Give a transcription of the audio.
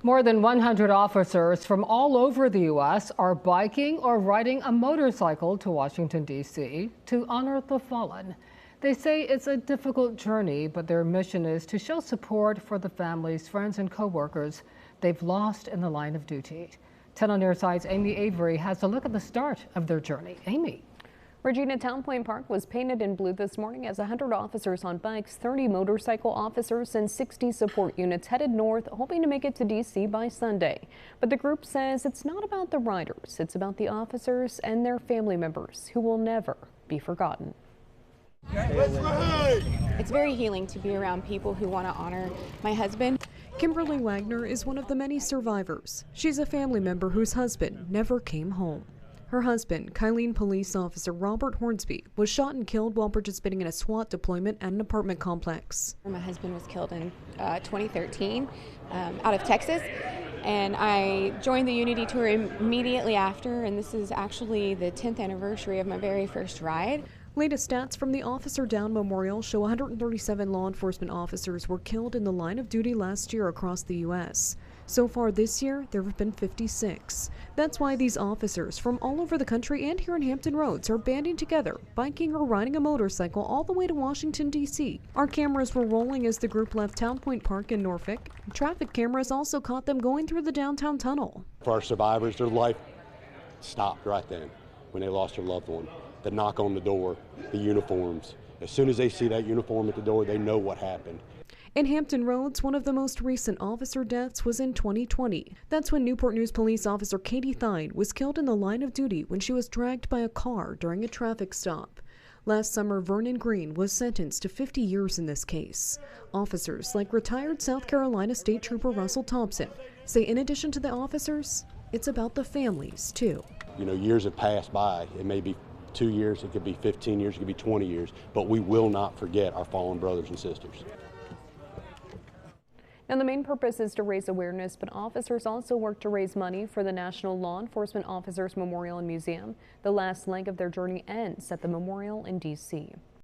More than 100 officers from all over the U.S. are biking or riding a motorcycle to Washington, D.C. to honor the fallen. They say it's a difficult journey, but their mission is to show support for the families, friends, and co-workers they've lost in the line of duty. 10 on Air Side's Amy Avery has a look at the start of their journey. Amy. Regina, Town Point Park was painted in blue this morning as 100 officers on bikes, 30 motorcycle officers, and 60 support units headed north, hoping to make it to D.C. by Sunday. But the group says it's not about the riders, it's about the officers and their family members who will never be forgotten. It's very healing to be around people who want to honor my husband. Kimberly Wagner is one of the many survivors. She's a family member whose husband never came home. Her husband, Kylene Police Officer Robert Hornsby, was shot and killed while participating in a SWAT deployment at an apartment complex. My husband was killed in 2013 out of Texas, and I joined the Unity Tour immediately after, and this is actually the 10th anniversary of my very first ride. Latest stats from the Officer Down Memorial show 137 law enforcement officers were killed in the line of duty last year across the U.S. So far this year, there have been 56. That's why these officers from all over the country and here in Hampton Roads are banding together, biking or riding a motorcycle all the way to Washington, D.C. Our cameras were rolling as the group left Town Point Park in Norfolk. Traffic cameras also caught them going through the downtown tunnel. For our survivors, their life stopped right then when they lost their loved one. The knock on the door, the uniforms. As soon as they see that uniform at the door, they know what happened. In Hampton Roads, one of the most recent officer deaths was in 2020. That's when Newport News police officer Katie Thine was killed in the line of duty when she was dragged by a car during a traffic stop. Last summer, Vernon Green was sentenced to 50 years in this case. Officers like retired South Carolina State Trooper Russell Thompson say in addition to the officers, it's about the families too. You know, years have passed by. It may be 2 years, it could be 15 years, it could be 20 years, but we will not forget our fallen brothers and sisters. Now, the main purpose is to raise awareness, but officers also work to raise money for the National Law Enforcement Officers Memorial and Museum. The last leg of their journey ends at the memorial in D.C.